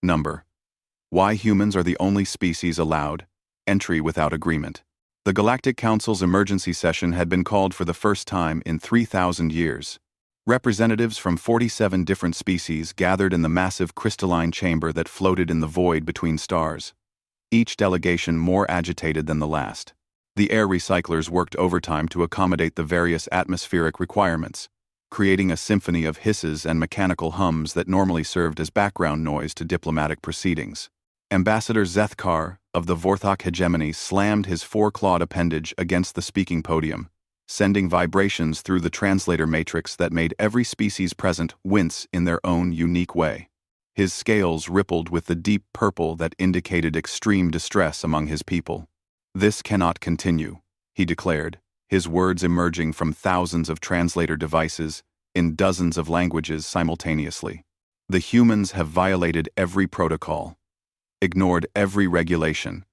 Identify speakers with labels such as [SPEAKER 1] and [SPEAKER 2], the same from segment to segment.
[SPEAKER 1] Number. Why humans are the only species allowed. Entry without agreement. The Galactic Council's emergency session had been called for the first time in 3,000 years. Representatives from 47 different species gathered in the massive crystalline chamber that floated in the void between stars. Each delegation more agitated than the last. The air recyclers worked overtime to accommodate the various atmospheric requirements, creating a symphony of hisses and mechanical hums that normally served as background noise to diplomatic proceedings. Ambassador Zethkar of the Vorthok hegemony slammed his four-clawed appendage against the speaking podium, sending vibrations through the translator matrix that made every species present wince in their own unique way. His scales rippled with the deep purple that indicated extreme distress among his people. "This cannot continue," he declared, his words emerging from thousands of translator devices in dozens of languages simultaneously. "The humans have violated every protocol, ignored every regulation,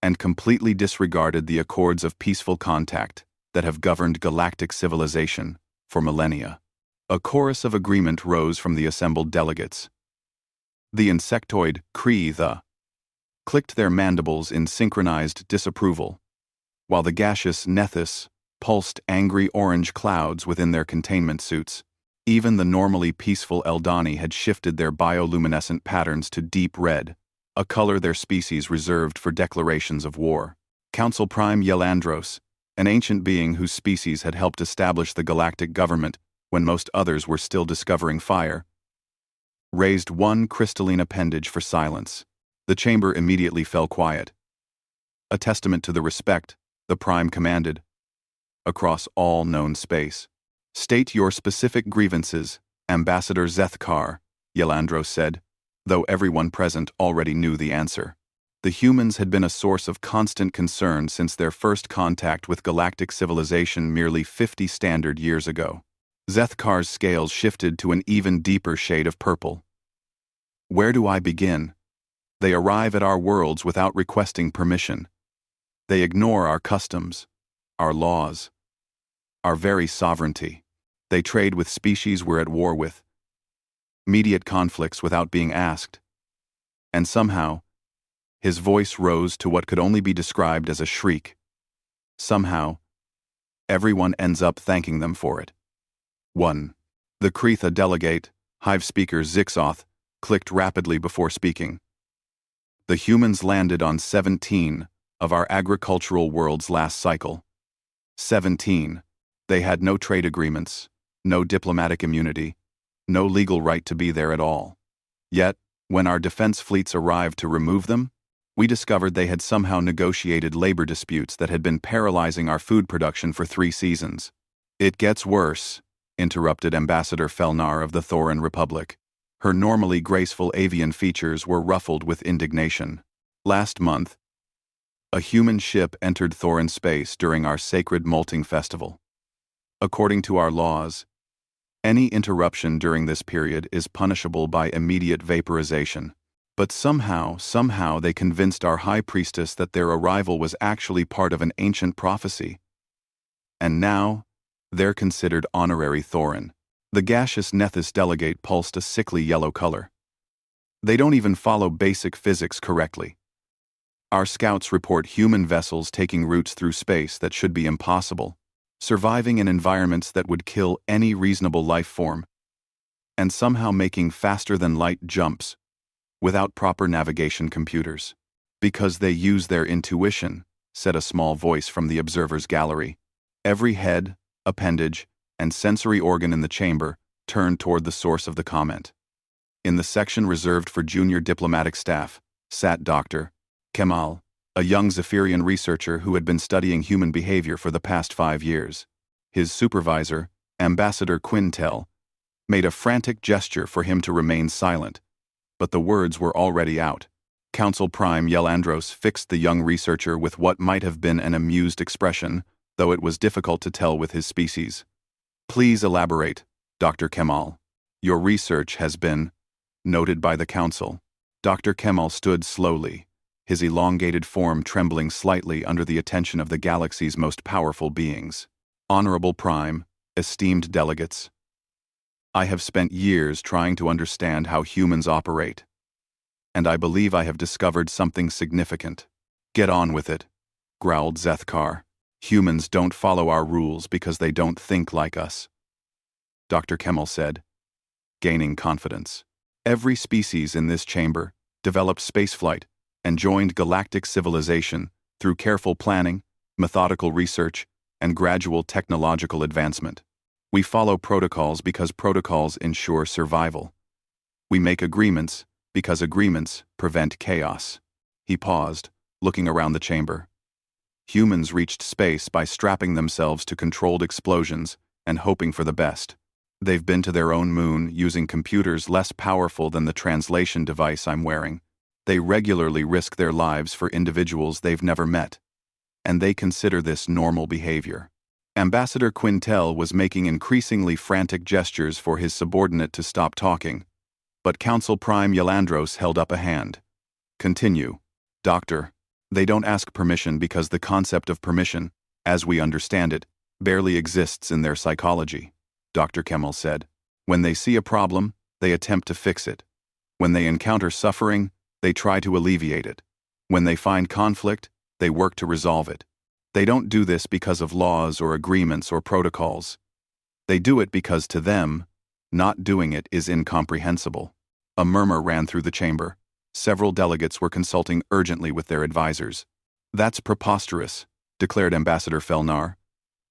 [SPEAKER 1] and completely disregarded the accords of peaceful contact that have governed galactic civilization for millennia." A chorus of agreement rose from the assembled delegates. The insectoid Kree clicked their mandibles in synchronized disapproval, while the gaseous Nethys pulsed angry orange clouds within their containment suits. Even the normally peaceful Eldani had shifted their bioluminescent patterns to deep red, a color their species reserved for declarations of war. Council Prime Yelandros, an ancient being whose species had helped establish the galactic government when most others were still discovering fire, raised one crystalline appendage for silence. The chamber immediately fell quiet. A testament to the respect, the Prime commanded, across all known space. "State your specific grievances, Ambassador Zethkar," Yelandros said, though everyone present already knew the answer. The humans had been a source of constant concern since their first contact with galactic civilization merely 50 standard years ago. Zethkar's scales shifted to an even deeper shade of purple. "Where do I begin? They arrive at our worlds without requesting permission. They ignore our customs, our laws, our very sovereignty. They trade with species we're at war with, mediate conflicts without being asked. And somehow," his voice rose to what could only be described as a shriek, "somehow, everyone ends up thanking them for it." 1. The Kreetha delegate, Hive speaker Zixoth, clicked rapidly before speaking. "The humans landed on 17 of our agricultural worlds last cycle. 17. They had no trade agreements, no diplomatic immunity, no legal right to be there at all. Yet, when our defense fleets arrived to remove them, we discovered they had somehow negotiated labor disputes that had been paralyzing our food production for 3 seasons. It gets worse," interrupted Ambassador Felnar of the Thoran Republic. Her normally graceful avian features were ruffled with indignation. "Last month, a human ship entered Thoran space during our sacred molting festival. According to our laws, any interruption during this period is punishable by immediate vaporization. But somehow they convinced our high priestess that their arrival was actually part of an ancient prophecy. And now, they're considered honorary Thoran." The gaseous Nethys delegate pulsed a sickly yellow color. "They don't even follow basic physics correctly. Our scouts report human vessels taking routes through space that should be impossible, surviving in environments that would kill any reasonable life form, and somehow making faster-than-light jumps without proper navigation computers. Because they use their intuition," said a small voice from the observer's gallery. Every head, appendage, and sensory organ in the chamber turned toward the source of the comment. In the section reserved for junior diplomatic staff sat Dr. Kemal, a young Zephyrian researcher who had been studying human behavior for the past 5 years. His supervisor, Ambassador Quintel, made a frantic gesture for him to remain silent, but the words were already out. Council Prime Yelandros fixed the young researcher with what might have been an amused expression, though it was difficult to tell with his species. "Please elaborate, Dr. Kemal. Your research has been noted by the Council." Dr. Kemal stood slowly, his elongated form trembling slightly under the attention of the galaxy's most powerful beings. "Honorable Prime, esteemed delegates, I have spent years trying to understand how humans operate. and I believe I have discovered something significant. Get on with it, growled Zethkar. Humans don't follow our rules because they don't think like us, Dr. Kemmel said, gaining confidence. Every species in this chamber developed spaceflight and joined galactic civilization through careful planning, methodical research, and gradual technological advancement. We follow protocols because protocols ensure survival. We make agreements because agreements prevent chaos. He paused, looking around the chamber. Humans reached space by strapping themselves to controlled explosions and hoping for the best. They've been to their own moon using computers less powerful than the translation device I'm wearing. They regularly risk their lives for individuals they've never met, and they consider this normal behavior. Ambassador Quintel was making increasingly frantic gestures for his subordinate to stop talking, but Council Prime Yelandros held up a hand. Continue, Doctor. They don't ask permission because the concept of permission, as we understand it, barely exists in their psychology, Dr. Kemmel said. When they see a problem, they attempt to fix it. When they encounter suffering, they try to alleviate it. When they find conflict, they work to resolve it. They don't do this because of laws or agreements or protocols. They do it because to them, not doing it is incomprehensible. A murmur ran through the chamber. Several delegates were consulting urgently with their advisors. That's preposterous, declared Ambassador Felnar.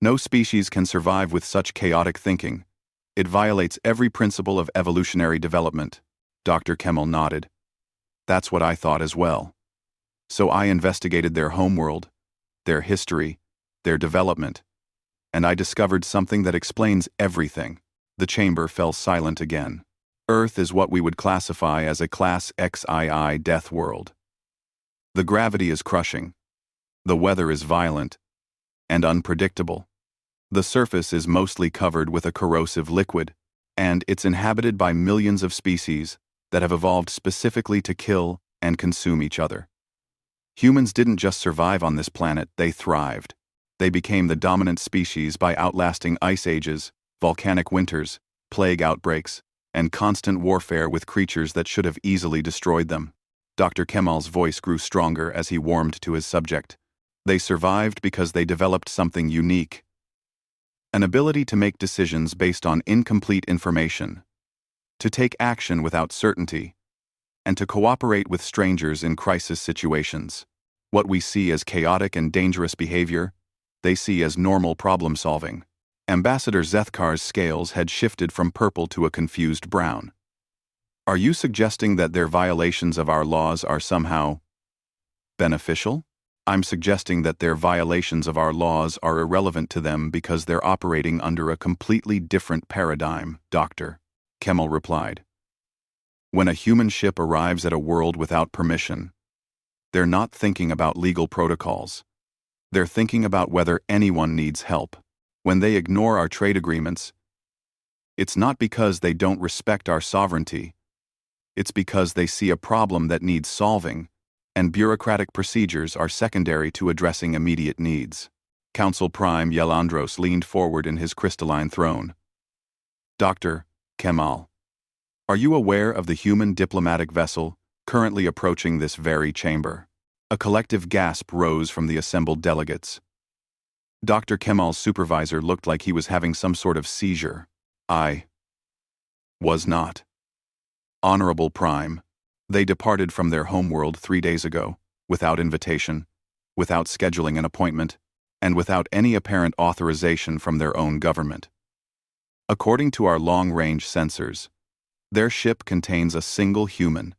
[SPEAKER 1] No species can survive with such chaotic thinking. It violates every principle of evolutionary development. Dr. Kemmel nodded. That's what I thought as well. So I investigated their homeworld, their history, their development, and I discovered something that explains everything. The chamber fell silent again. Earth is what we would classify as a Class XII death world. The gravity is crushing. The weather is violent and unpredictable. The surface is mostly covered with a corrosive liquid, and it's inhabited by millions of species that have evolved specifically to kill and consume each other. Humans didn't just survive on this planet, they thrived. They became the dominant species by outlasting ice ages, volcanic winters, plague outbreaks, and constant warfare with creatures that should have easily destroyed them. Dr. Kemmel's voice grew stronger as he warmed to his subject. They survived because they developed something unique. An ability to make decisions based on incomplete information, to take action without certainty, and to cooperate with strangers in crisis situations. What we see as chaotic and dangerous behavior, they see as normal problem-solving. Ambassador Zethkar's scales had shifted from purple to a confused brown. Are you suggesting that their violations of our laws are somehow beneficial? I'm suggesting that their violations of our laws are irrelevant to them because they're operating under a completely different paradigm, Dr. Kemmel replied. When a human ship arrives at a world without permission, they're not thinking about legal protocols. They're thinking about whether anyone needs help. When they ignore our trade agreements, it's not because they don't respect our sovereignty. It's because they see a problem that needs solving, and bureaucratic procedures are secondary to addressing immediate needs. Council Prime Yelandros leaned forward in his crystalline throne. Dr. Kemmel, are you aware of the human diplomatic vessel currently approaching this very chamber? A collective gasp rose from the assembled delegates. Dr. Kemmel's supervisor looked like he was having some sort of seizure. I was not. Honorable Prime, they departed from their homeworld 3 days ago, without invitation, without scheduling an appointment, and without any apparent authorization from their own government. According to our long-range sensors, their ship contains a single human,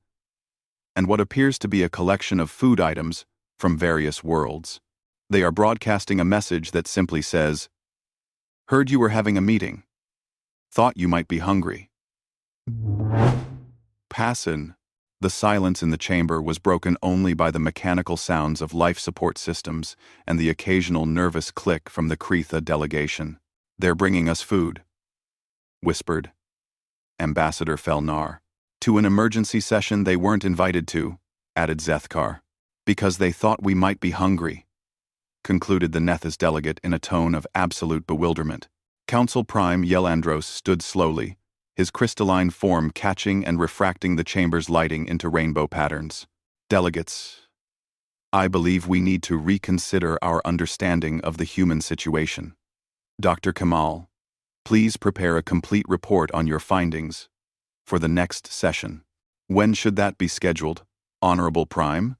[SPEAKER 1] and what appears to be a collection of food items from various worlds. They are broadcasting a message that simply says, "Heard you were having a meeting. Thought you might be hungry." Passin. The silence in the chamber was broken only by the mechanical sounds of life support systems and the occasional nervous click from the Kretha delegation. "They're bringing us food," whispered Ambassador Felnar. "To an emergency session they weren't invited to," added Zethkar, "because they thought we might be hungry," concluded the Nethys delegate in a tone of absolute bewilderment. Council Prime Yelandros stood slowly, his crystalline form catching and refracting the chamber's lighting into rainbow patterns. Delegates, I believe we need to reconsider our understanding of the human situation. Dr. Kamal, please prepare a complete report on your findings for the next session. When should that be scheduled, Honorable Prime?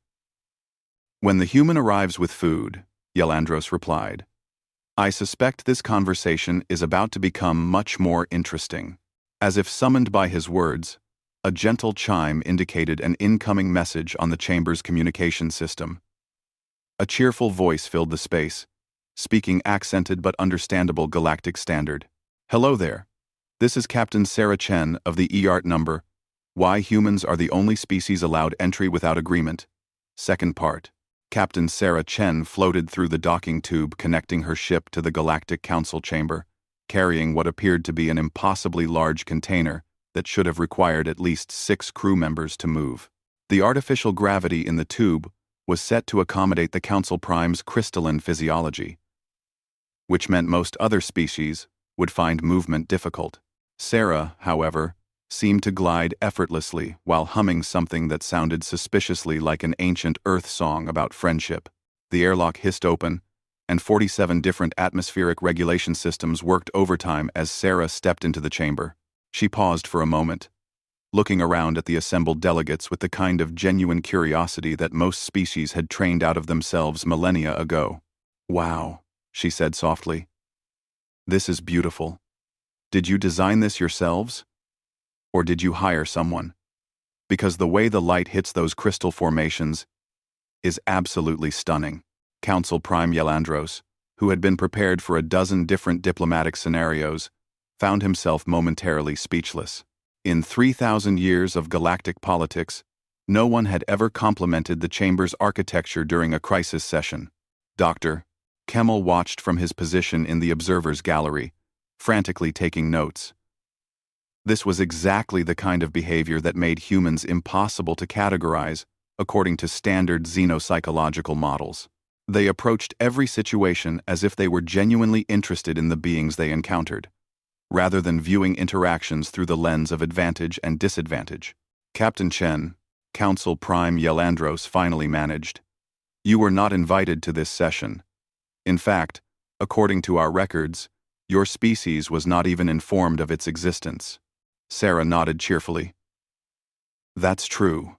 [SPEAKER 1] When the human arrives with food, Yelandros replied. I suspect this conversation is about to become much more interesting. As if summoned by his words, a gentle chime indicated an incoming message on the chamber's communication system. A cheerful voice filled the space, speaking accented but understandable galactic standard. Hello there. This is Captain Sarah Chen of the EART number, Why Humans Are the Only Species Allowed Entry Without Agreement. Second part. Captain Sarah Chen floated through the docking tube connecting her ship to the Galactic Council chamber, carrying what appeared to be an impossibly large container that should have required at least 6 crew members to move. The artificial gravity in the tube was set to accommodate the Council Prime's crystalline physiology, which meant most other species would find movement difficult. Sarah, however, seemed to glide effortlessly while humming something that sounded suspiciously like an ancient Earth song about friendship. The airlock hissed open, and 47 different atmospheric regulation systems worked overtime as Sarah stepped into the chamber. She paused for a moment, looking around at the assembled delegates with the kind of genuine curiosity that most species had trained out of themselves millennia ago. Wow, she said softly. This is beautiful. Did you design this yourselves? Or did you hire someone? Because the way the light hits those crystal formations is absolutely stunning. Council Prime Yelandros, who had been prepared for a dozen different diplomatic scenarios, found himself momentarily speechless. In 3,000 years of galactic politics, no one had ever complimented the chamber's architecture during a crisis session. Dr. Kemal watched from his position in the observer's gallery, frantically taking notes. This was exactly the kind of behavior that made humans impossible to categorize according to standard xenopsychological models. They approached every situation as if they were genuinely interested in the beings they encountered, rather than viewing interactions through the lens of advantage and disadvantage. Captain Chen, Council Prime Yelandros finally managed. You were not invited to this session. In fact, according to our records, your species was not even informed of its existence. Sarah nodded cheerfully. That's true.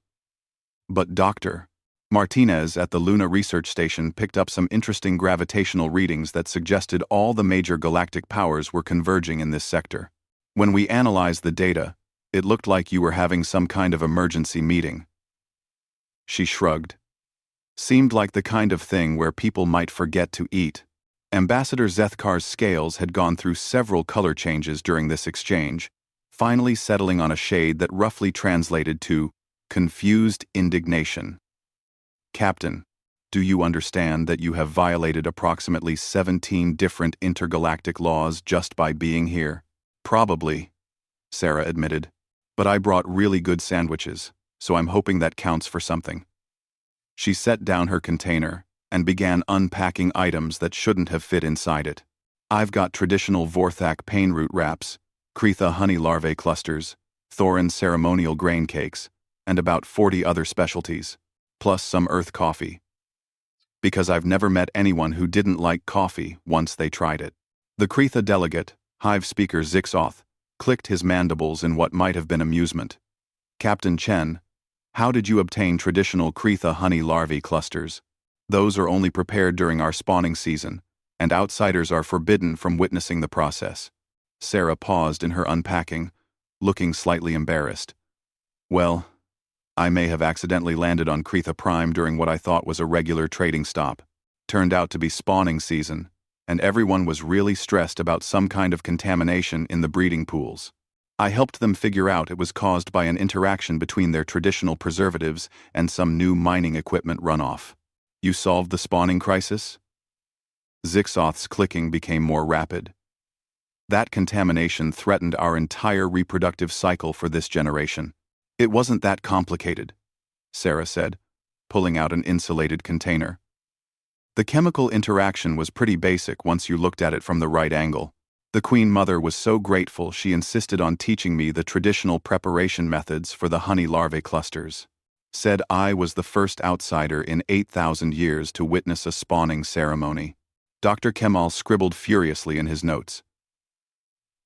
[SPEAKER 1] But Dr. Martinez at the Luna Research Station picked up some interesting gravitational readings that suggested all the major galactic powers were converging in this sector. When we analyzed the data, it looked like you were having some kind of emergency meeting. She shrugged. Seemed like the kind of thing where people might forget to eat. Ambassador Zethkar's scales had gone through several color changes during this exchange, finally settling on a shade that roughly translated to confused indignation. Captain, do you understand that you have violated approximately 17 different intergalactic laws just by being here? Probably, Sarah admitted. But I brought really good sandwiches, so I'm hoping that counts for something. She set down her container and began unpacking items that shouldn't have fit inside it. I've got traditional Vorthak pain root wraps, Kretha honey larvae clusters, Thorin ceremonial grain cakes, and about 40 other specialties, plus some earth coffee. Because I've never met anyone who didn't like coffee once they tried it. The Kretha delegate, Hive Speaker Zixoth, clicked his mandibles in what might have been amusement. Captain Chen, how did you obtain traditional Kretha honey larvae clusters? Those are only prepared during our spawning season, and outsiders are forbidden from witnessing the process. Sarah paused in her unpacking, looking slightly embarrassed. Well, I may have accidentally landed on Kretha Prime during what I thought was a regular trading stop. Turned out to be spawning season, and everyone was really stressed about some kind of contamination in the breeding pools. I helped them figure out it was caused by an interaction between their traditional preservatives and some new mining equipment runoff. You solved the spawning crisis? Zixoth's clicking became more rapid. That contamination threatened our entire reproductive cycle for this generation. It wasn't that complicated, Sarah said, pulling out an insulated container. The chemical interaction was pretty basic once you looked at it from the right angle. The Queen Mother was so grateful she insisted on teaching me the traditional preparation methods for the honey larvae clusters. Said I was the first outsider in 8,000 years to witness a spawning ceremony. Dr. Kemal scribbled furiously in his notes.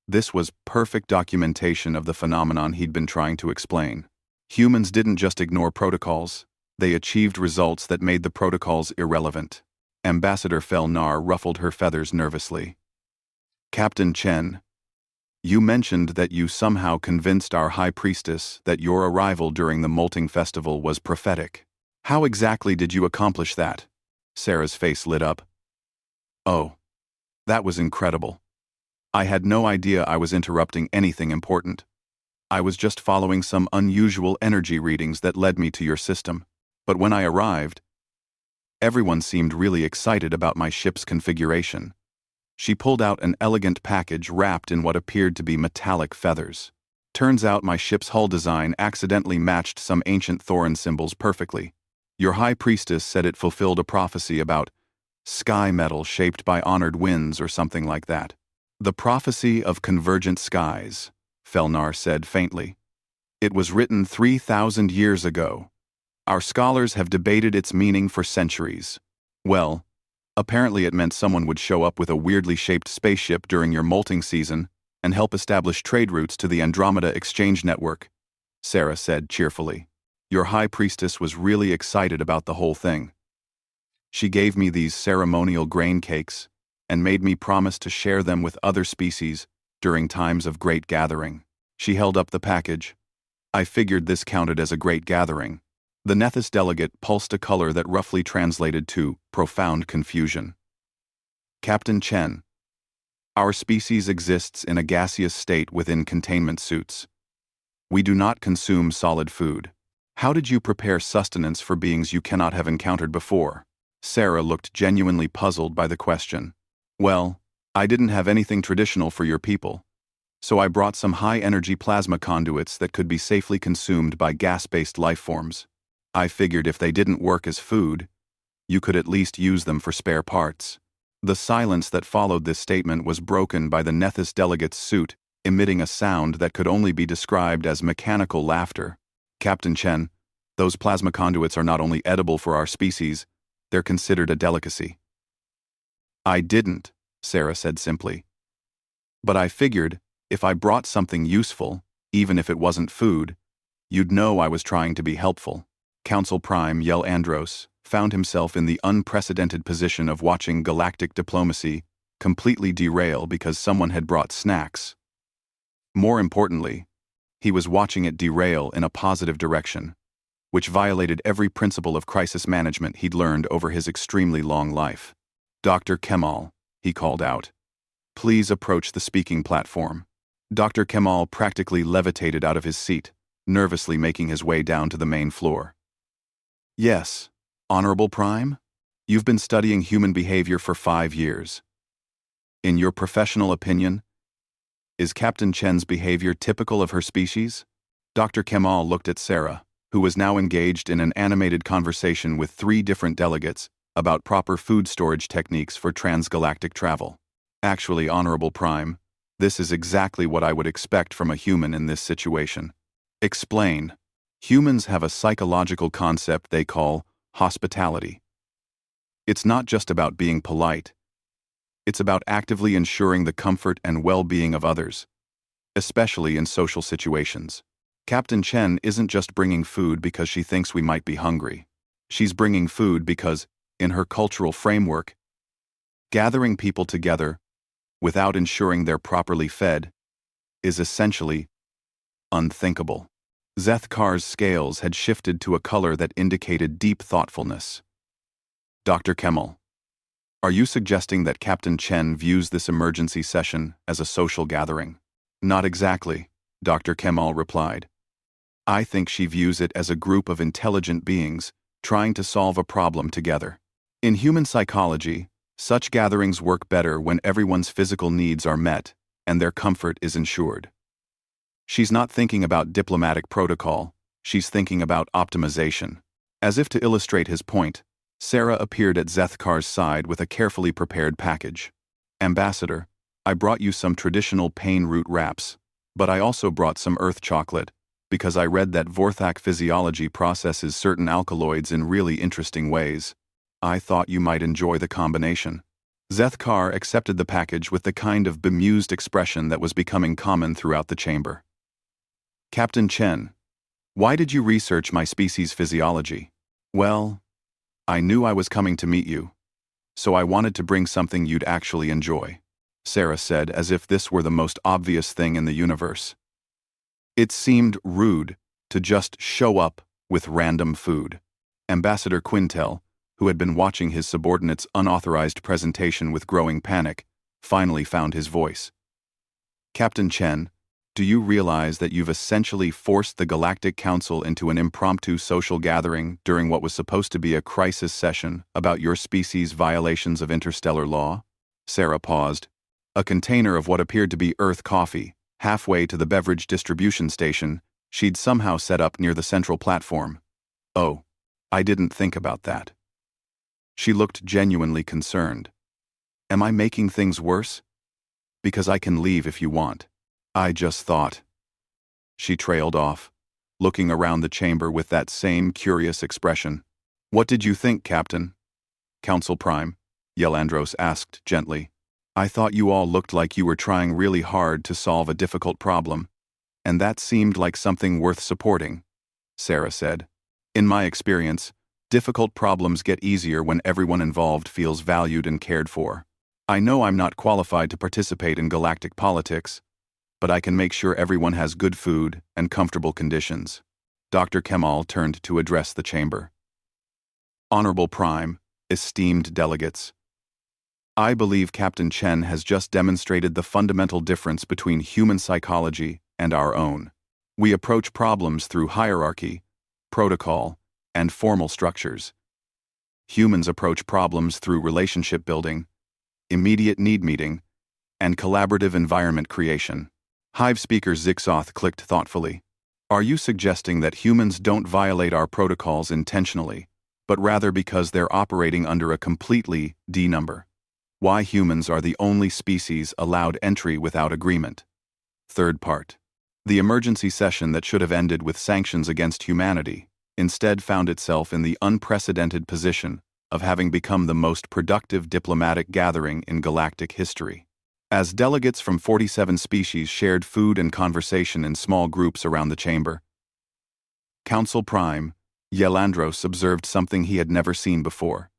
[SPEAKER 1] This was perfect documentation of the phenomenon he'd been trying to explain. Humans didn't just ignore protocols, they achieved results that made the protocols irrelevant. Ambassador Felnar ruffled her feathers nervously. Captain Chen, you mentioned that you somehow convinced our High Priestess that your arrival during the Molting Festival was prophetic. How exactly did you accomplish that? Sarah's face lit up. Oh, that was incredible. I had no idea I was interrupting anything important. I was just following some unusual energy readings that led me to your system. But when I arrived, everyone seemed really excited about my ship's configuration. She pulled out an elegant package wrapped in what appeared to be metallic feathers. Turns out my ship's hull design accidentally matched some ancient Thorin symbols perfectly. Your High Priestess said it fulfilled a prophecy about sky metal shaped by honored winds or something like that. The prophecy of convergent skies, Felnar said faintly. It was written 3,000 years ago. Our scholars have debated its meaning for centuries. Well, apparently it meant someone would show up with a weirdly shaped spaceship during your molting season and help establish trade routes to the Andromeda Exchange Network, Sarah said cheerfully. Your High Priestess was really excited about the whole thing. She gave me these ceremonial grain cakes and made me promise to share them with other species during times of great gathering. She held up the package. I figured this counted as a great gathering. The Nethys delegate pulsed a color that roughly translated to profound confusion. Captain Chen, our species exists in a gaseous state within containment suits. We do not consume solid food. How did you prepare sustenance for beings you cannot have encountered before? Sarah looked genuinely puzzled by the question. Well, I didn't have anything traditional for your people, so I brought some high-energy plasma conduits that could be safely consumed by gas-based life forms. I figured if they didn't work as food, you could at least use them for spare parts. The silence that followed this statement was broken by the Nethys delegate's suit, emitting a sound that could only be described as mechanical laughter. Captain Chen, those plasma conduits are not only edible for our species, they're considered a delicacy. I didn't, Sarah said simply. But I figured, if I brought something useful, even if it wasn't food, you'd know I was trying to be helpful. Council Prime Yel Andros found himself in the unprecedented position of watching galactic diplomacy completely derail because someone had brought snacks. More importantly, he was watching it derail in a positive direction, which violated every principle of crisis management he'd learned over his extremely long life. Dr. Kemal, he called out. Please approach the speaking platform. Dr. Kemal practically levitated out of his seat, nervously making his way down to the main floor. Yes, Honorable Prime? You've been studying human behavior for 5 years. In your professional opinion, is Captain Chen's behavior typical of her species? Dr. Kemal looked at Sarah, who was now engaged in an animated conversation with 3 different delegates about proper food storage techniques for transgalactic travel. Actually, Honorable Prime, this is exactly what I would expect from a human in this situation. Explain. Humans have a psychological concept they call hospitality. It's not just about being polite. It's about actively ensuring the comfort and well-being of others, especially in social situations. Captain Chen isn't just bringing food because she thinks we might be hungry. She's bringing food because, in her cultural framework, gathering people together without ensuring they're properly fed is essentially unthinkable. Zethkar's scales had shifted to a color that indicated deep thoughtfulness. Dr. Kemal, are you suggesting that Captain Chen views this emergency session as a social gathering? Not exactly, Dr. Kemal replied. I think she views it as a group of intelligent beings trying to solve a problem together. In human psychology, such gatherings work better when everyone's physical needs are met and their comfort is ensured. She's not thinking about diplomatic protocol, she's thinking about optimization. As if to illustrate his point, Sarah appeared at Zethkar's side with a carefully prepared package. Ambassador, I brought you some traditional pain root wraps, but I also brought some earth chocolate, because I read that Vorthak physiology processes certain alkaloids in really interesting ways. I thought you might enjoy the combination. Zethkar accepted the package with the kind of bemused expression that was becoming common throughout the chamber. Captain Chen, why did you research my species' physiology? Well, I knew I was coming to meet you, so I wanted to bring something you'd actually enjoy, Sarah said, as if this were the most obvious thing in the universe. It seemed rude to just show up with random food. Ambassador Quintel, who had been watching his subordinate's unauthorized presentation with growing panic, finally found his voice. Captain Chen, do you realize that you've essentially forced the Galactic Council into an impromptu social gathering during what was supposed to be a crisis session about your species' violations of interstellar law? Sarah paused. A container of what appeared to be Earth coffee, halfway to the beverage distribution station, she'd somehow set up near the central platform. Oh, I didn't think about that. She looked genuinely concerned. Am I making things worse? Because I can leave if you want. I just thought. She trailed off, looking around the chamber with that same curious expression. What did you think, Captain? Council Prime, Yelandros asked gently. I thought you all looked like you were trying really hard to solve a difficult problem, and that seemed like something worth supporting, Sarah said. In my experience, difficult problems get easier when everyone involved feels valued and cared for. I know I'm not qualified to participate in galactic politics, but I can make sure everyone has good food and comfortable conditions. Dr. Kemal turned to address the chamber. Honorable Prime, esteemed delegates, I believe Captain Chen has just demonstrated the fundamental difference between human psychology and our own. We approach problems through hierarchy, protocol, and formal structures. Humans approach problems through relationship building, immediate need meeting, and collaborative environment creation. Hive speaker Zixoth clicked thoughtfully. Are you suggesting that humans don't violate our protocols intentionally, but rather because they're operating under a completely D number? Why humans are the only species allowed entry without agreement? Third part. The emergency session that should have ended with sanctions against humanity instead found itself in the unprecedented position of having become the most productive diplomatic gathering in galactic history. As delegates from 47 species shared food and conversation in small groups around the chamber, Council Prime, Yelandros observed something he had never seen before.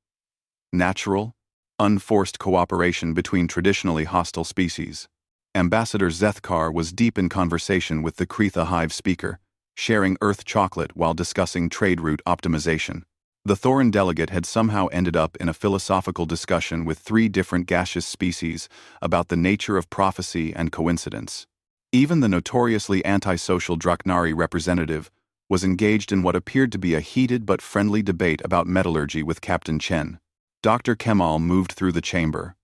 [SPEAKER 1] Natural, unforced cooperation between traditionally hostile species. Ambassador Zethkar was deep in conversation with the Kretha Hive speaker, sharing Earth chocolate while discussing trade route optimization. The Thorin delegate had somehow ended up in a philosophical discussion with 3 different gaseous species about the nature of prophecy and coincidence. Even the notoriously antisocial Draknari representative was engaged in what appeared to be a heated but friendly debate about metallurgy with Captain Chen. Dr. Kemal moved through the chamber,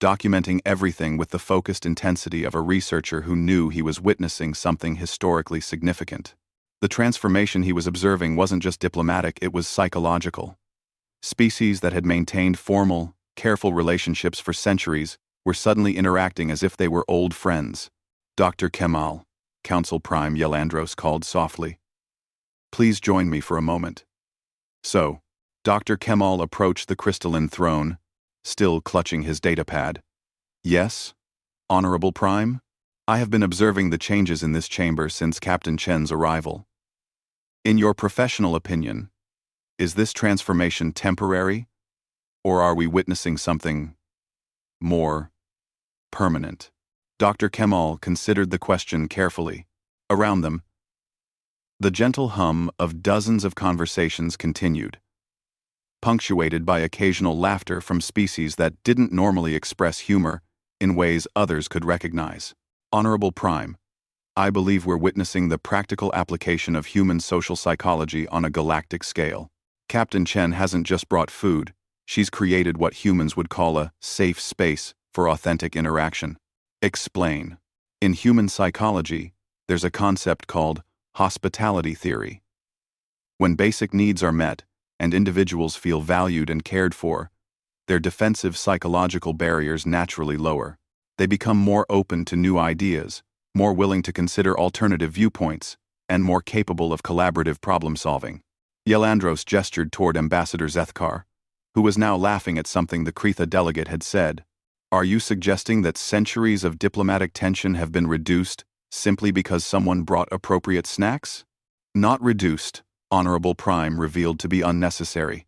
[SPEAKER 1] documenting everything with the focused intensity of a researcher who knew he was witnessing something historically significant. The transformation he was observing wasn't just diplomatic, it was psychological. Species that had maintained formal, careful relationships for centuries were suddenly interacting as if they were old friends. Dr. Kemal, Council Prime Yelandros called softly. Please join me for a moment. So, Dr. Kemal approached the crystalline throne, still clutching his datapad. Yes, Honorable Prime? I have been observing the changes in this chamber since Captain Chen's arrival. In your professional opinion, is this transformation temporary, or are we witnessing something more permanent? Dr. Kemal considered the question carefully. Around them, the gentle hum of dozens of conversations continued, punctuated by occasional laughter from species that didn't normally express humor in ways others could recognize. Honorable Prime, I believe we're witnessing the practical application of human social psychology on a galactic scale. Captain Chen hasn't just brought food, she's created what humans would call a safe space for authentic interaction. Explain. In human psychology, there's a concept called hospitality theory. When basic needs are met and individuals feel valued and cared for, their defensive psychological barriers naturally lower. They become more open to new ideas, more willing to consider alternative viewpoints, and more capable of collaborative problem-solving. Yelandros gestured toward Ambassador Zethkar, who was now laughing at something the Kretha delegate had said. Are you suggesting that centuries of diplomatic tension have been reduced simply because someone brought appropriate snacks? Not reduced, Honorable Prime revealed to be unnecessary.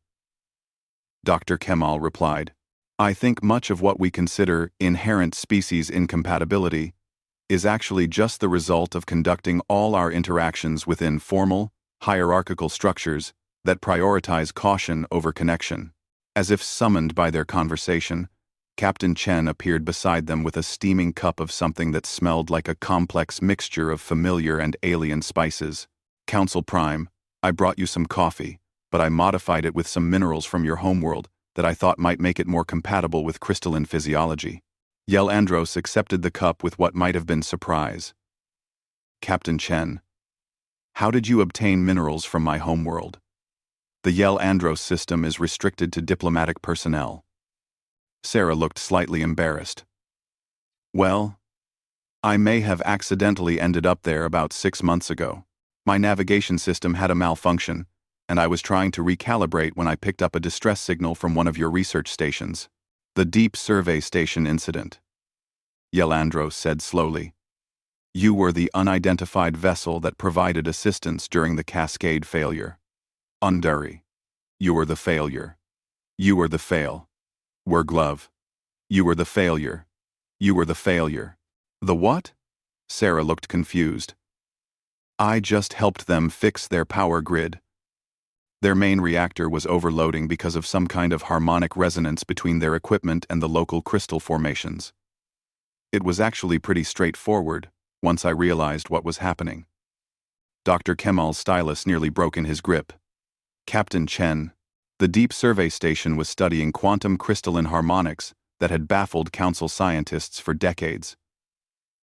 [SPEAKER 1] Dr. Kemal replied, I think much of what we consider inherent species incompatibility is actually just the result of conducting all our interactions within formal, hierarchical structures that prioritize caution over connection. As if summoned by their conversation, Captain Chen appeared beside them with a steaming cup of something that smelled like a complex mixture of familiar and alien spices. Council Prime, I brought you some coffee, but I modified it with some minerals from your homeworld that I thought might make it more compatible with crystalline physiology. Yelandros accepted the cup with what might have been surprise. Captain Chen, how did you obtain minerals from my homeworld? The Yelandros system is restricted to diplomatic personnel. Sarah looked slightly embarrassed. Well, I may have accidentally ended up there about 6 months ago. My navigation system had a malfunction, and I was trying to recalibrate when I picked up a distress signal from one of your research stations. The Deep Survey Station incident. Yelandros said slowly. You were the unidentified vessel that provided assistance during the Cascade failure. Unduri. You were the failure. You were the fail. Were Glove. You were the failure. You were the failure. The what? Sarah looked confused. I just helped them fix their power grid. Their main reactor was overloading because of some kind of harmonic resonance between their equipment and the local crystal formations. It was actually pretty straightforward once I realized what was happening. Dr. Kemal's stylus nearly broke in his grip. Captain Chen, the Deep Survey Station was studying quantum crystalline harmonics that had baffled Council scientists for decades.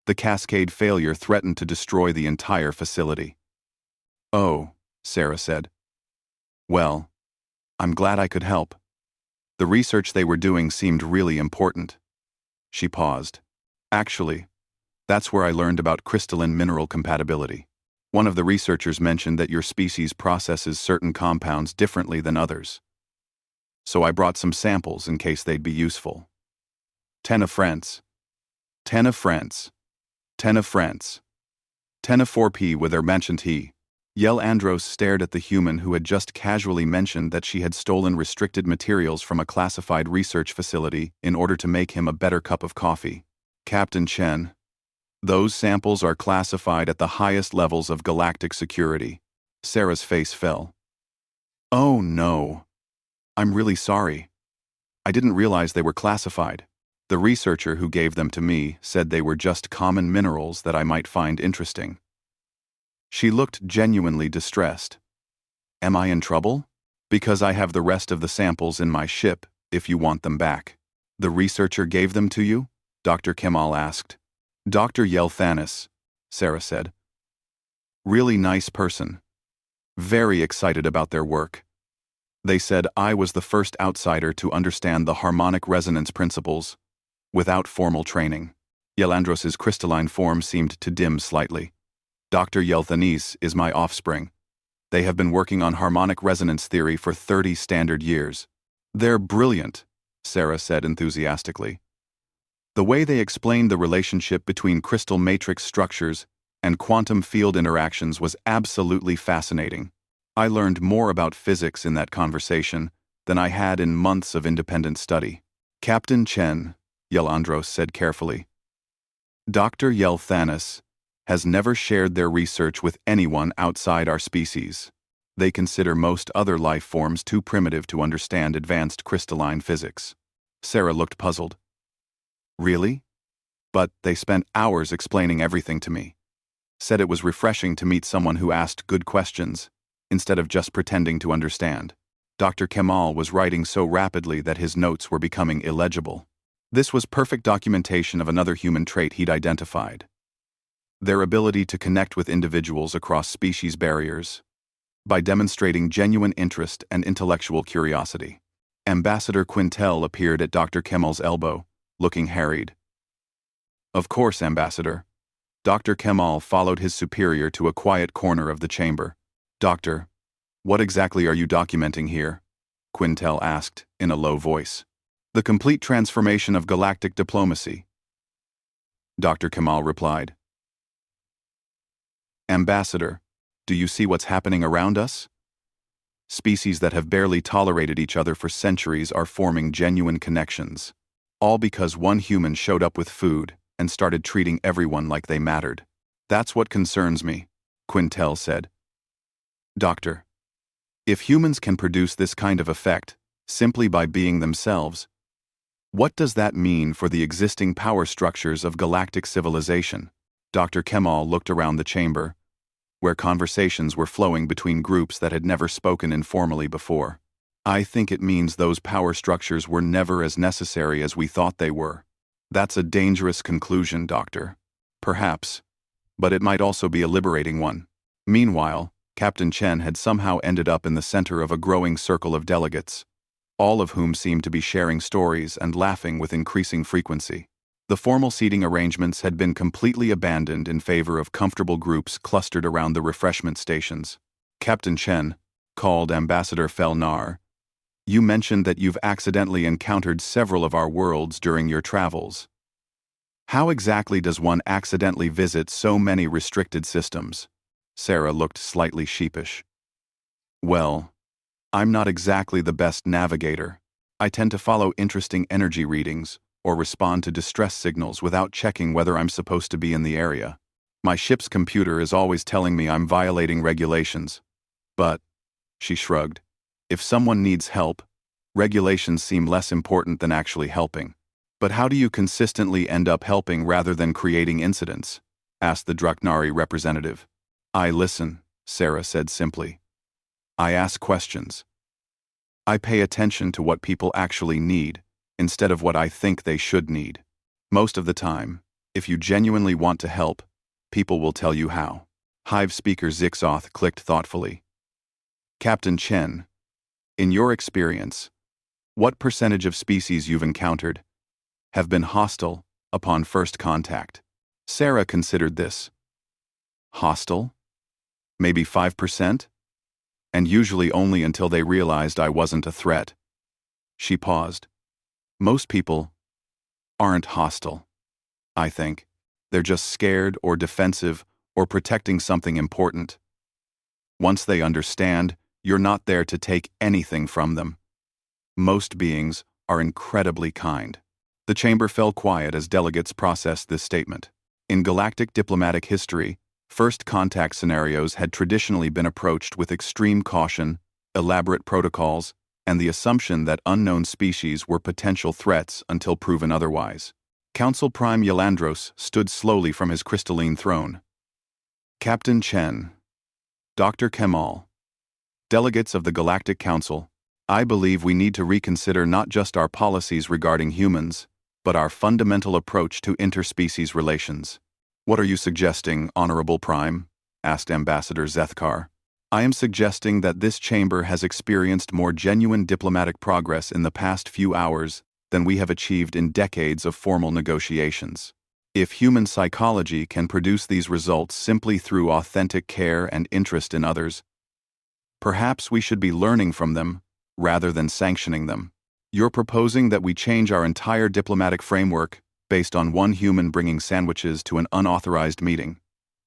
[SPEAKER 1] The Cascade failure threatened to destroy the entire facility. Oh, Sarah said. Well, I'm glad I could help. The research they were doing seemed really important. She paused. Actually, that's where I learned about crystalline mineral compatibility. One of the researchers mentioned that your species processes certain compounds differently than others. So I brought some samples in case they'd be useful. 10 of France. 10 of France. 10 of France. 10 of 4P whether mentioned he. Yelandros stared at the human who had just casually mentioned that she had stolen restricted materials from a classified research facility in order to make him a better cup of coffee. Captain Chen. Those samples are classified at the highest levels of galactic security. Sarah's face fell. Oh no. I'm really sorry. I didn't realize they were classified. The researcher who gave them to me said they were just common minerals that I might find interesting. She looked genuinely distressed. Am I in trouble? Because I have the rest of the samples in my ship, if you want them back. The researcher gave them to you? Dr. Kemal asked. Dr. Yelthanis, Sarah said. Really nice person. Very excited about their work. They said I was the first outsider to understand the harmonic resonance principles without formal training. Yelandros's crystalline form seemed to dim slightly. Dr. Yelthanis is my offspring. They have been working on harmonic resonance theory for 30 standard years. They're brilliant, Sarah said enthusiastically. The way they explained the relationship between crystal matrix structures and quantum field interactions was absolutely fascinating. I learned more about physics in that conversation than I had in months of independent study. Captain Chen, Yelandros said carefully. Dr. Yelthanis has never shared their research with anyone outside our species. They consider most other life forms too primitive to understand advanced crystalline physics. Sarah looked puzzled. Really? But they spent hours explaining everything to me. Said it was refreshing to meet someone who asked good questions, instead of just pretending to understand. Dr. Kemal was writing so rapidly that his notes were becoming illegible. This was perfect documentation of another human trait he'd identified. Their ability to connect with individuals across species barriers by demonstrating genuine interest and intellectual curiosity. Ambassador Quintel appeared at Dr. Kemal's elbow, looking harried. Of course, Ambassador. Dr. Kemal followed his superior to a quiet corner of the chamber. Doctor, what exactly are you documenting here? Quintel asked, in a low voice. The complete transformation of galactic diplomacy. Dr. Kemal replied. Ambassador, do you see what's happening around us? Species that have barely tolerated each other for centuries are forming genuine connections. All because one human showed up with food and started treating everyone like they mattered. That's what concerns me, Quintel said. Doctor, if humans can produce this kind of effect simply by being themselves, what does that mean for the existing power structures of galactic civilization? Dr. Kemal looked around the chamber, where conversations were flowing between groups that had never spoken informally before. I think it means those power structures were never as necessary as we thought they were. That's a dangerous conclusion, Doctor. Perhaps, but it might also be a liberating one. Meanwhile, Captain Chen had somehow ended up in the center of a growing circle of delegates, all of whom seemed to be sharing stories and laughing with increasing frequency. The formal seating arrangements had been completely abandoned in favor of comfortable groups clustered around the refreshment stations. Captain Chen called Ambassador Felnar. You mentioned that you've accidentally encountered several of our worlds during your travels. How exactly does one accidentally visit so many restricted systems? Sarah looked slightly sheepish. Well, I'm not exactly the best navigator. I tend to follow interesting energy readings or respond to distress signals without checking whether I'm supposed to be in the area. My ship's computer is always telling me I'm violating regulations. But, she shrugged, if someone needs help, regulations seem less important than actually helping. But how do you consistently end up helping rather than creating incidents? Asked the Draknari representative. I listen, Sarah said simply. I ask questions. I pay attention to what people actually need, instead of what I think they should need. Most of the time, if you genuinely want to help, people will tell you how. Hive speaker Zixoth clicked thoughtfully. Captain Chen, in your experience, what percentage of species you've encountered have been hostile upon first contact? Sarah considered this. Hostile? Maybe 5%? And usually only until they realized I wasn't a threat. She paused. Most people aren't hostile, I think. They're just scared or defensive or protecting something important. Once they understand, you're not there to take anything from them. Most beings are incredibly kind. The chamber fell quiet as delegates processed this statement. In galactic diplomatic history, first contact scenarios had traditionally been approached with extreme caution, elaborate protocols, and the assumption that unknown species were potential threats until proven otherwise. Council Prime Yelandros stood slowly from his crystalline throne. Captain Chen, Dr. Kemal, delegates of the Galactic Council, I believe we need to reconsider not just our policies regarding humans, but our fundamental approach to interspecies relations. What are you suggesting, Honorable Prime? Asked Ambassador Zethkar. I am suggesting that this chamber has experienced more genuine diplomatic progress in the past few hours than we have achieved in decades of formal negotiations. If human psychology can produce these results simply through authentic care and interest in others, perhaps we should be learning from them rather than sanctioning them. You're proposing that we change our entire diplomatic framework based on one human bringing sandwiches to an unauthorized meeting?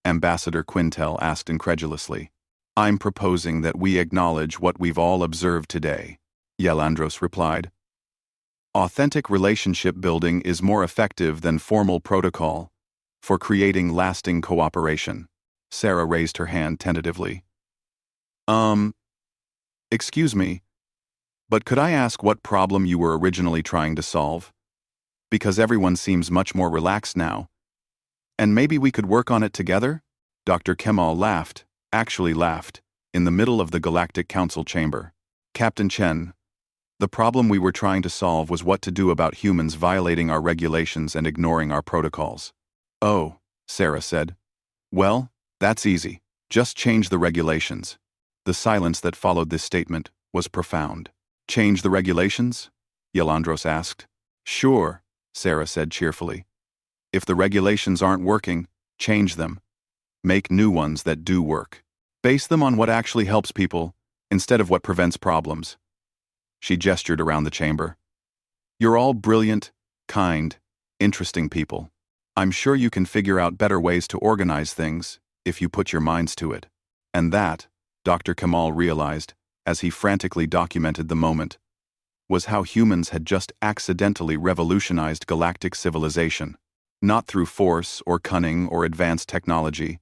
[SPEAKER 1] Ambassador Quintel asked incredulously. I'm proposing that we acknowledge what we've all observed today, Yelandros replied. Authentic relationship building is more effective than formal protocol for creating lasting cooperation. Sarah raised her hand tentatively. Excuse me, but could I ask what problem you were originally trying to solve? Because everyone seems much more relaxed now. And maybe we could work on it together? Dr. Kemal laughed, actually laughed, in the middle of the Galactic Council chamber. Captain Chen, the problem we were trying to solve was what to do about humans violating our regulations and ignoring our protocols. Oh, Sarah said. Well, that's easy. Just change the regulations. The silence that followed this statement was profound. Change the regulations? Yelandros asked. Sure, Sarah said cheerfully. If the regulations aren't working, change them. Make new ones that do work. Base them on what actually helps people, instead of what prevents problems. She gestured around the chamber. You're all brilliant, kind, interesting people. I'm sure you can figure out better ways to organize things, if you put your minds to it. And that, Dr. Kamal realized, as he frantically documented the moment, was how humans had just accidentally revolutionized galactic civilization, not through force or cunning or advanced technology,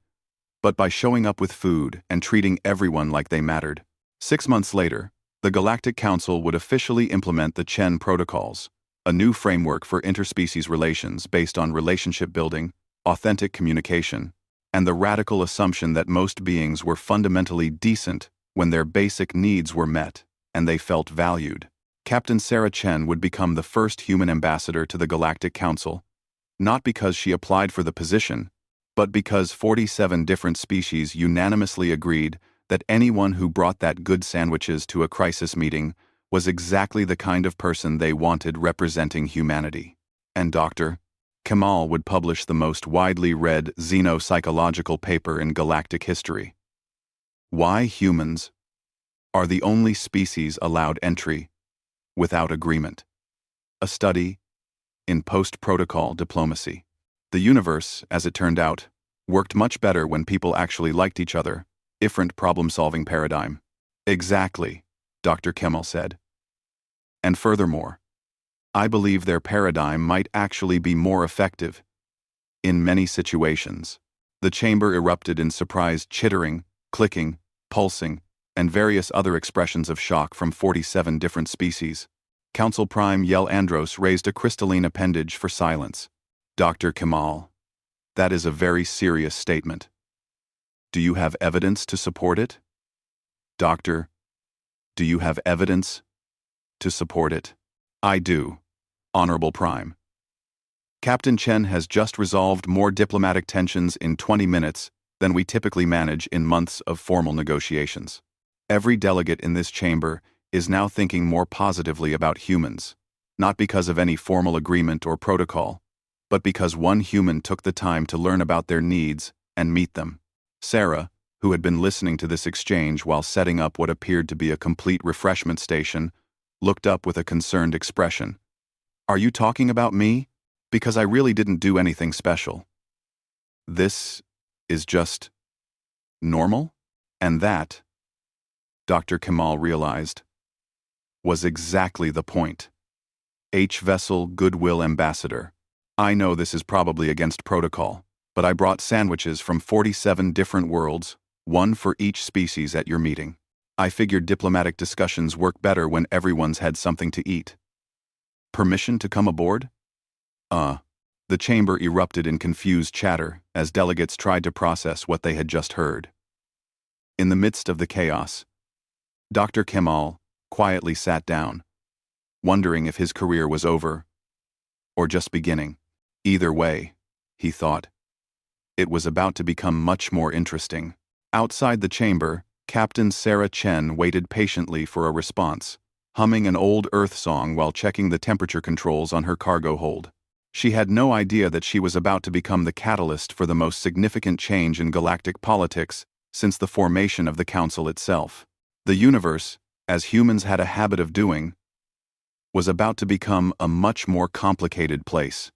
[SPEAKER 1] but by showing up with food and treating everyone like they mattered. 6 months later, the Galactic Council would officially implement the Chen Protocols, a new framework for interspecies relations based on relationship building, authentic communication, and the radical assumption that most beings were fundamentally decent when their basic needs were met and they felt valued. Captain Sarah Chen would become the first human ambassador to the Galactic Council, not because she applied for the position, but because 47 different species unanimously agreed that anyone who brought that good sandwiches to a crisis meeting was exactly the kind of person they wanted representing humanity. And Dr. Kamal would publish the most widely read xenopsychological paper in galactic history. Why humans are the only species allowed entry without agreement. A study in post-protocol diplomacy. The universe, as it turned out, worked much better when people actually liked each other. Different problem-solving paradigm. Exactly, Dr. Kamal said. And furthermore, I believe their paradigm might actually be more effective. In many situations, the chamber erupted in surprised chittering, clicking, pulsing, and various other expressions of shock from 47 different species. Council Prime Yel Andros raised a crystalline appendage for silence. Dr. Kamal, that is a very serious statement. Do you have evidence to support it? Doctor, do you have evidence to support it? I do, Honorable Prime. Captain Chen has just resolved more diplomatic tensions in 20 minutes than we typically manage in months of formal negotiations. Every delegate in this chamber is now thinking more positively about humans, not because of any formal agreement or protocol, but because one human took the time to learn about their needs and meet them. Sarah, who had been listening to this exchange while setting up what appeared to be a complete refreshment station, looked up with a concerned expression. Are you talking about me? Because I really didn't do anything special. This is just normal? And that, Dr. Kamal realized, was exactly the point. H-Vessel Goodwill Ambassador. I know this is probably against protocol, but I brought sandwiches from 47 different worlds, one for each species at your meeting. I figured diplomatic discussions work better when everyone's had something to eat. Permission to come aboard? The chamber erupted in confused chatter as delegates tried to process what they had just heard. In the midst of the chaos, Dr. Kamal quietly sat down, wondering if his career was over or just beginning. Either way, he thought, it was about to become much more interesting. Outside the chamber, Captain Sarah Chen waited patiently for a response, humming an old Earth song while checking the temperature controls on her cargo hold. She had no idea that she was about to become the catalyst for the most significant change in galactic politics since the formation of the Council itself. The universe, as humans had a habit of doing, was about to become a much more complicated place.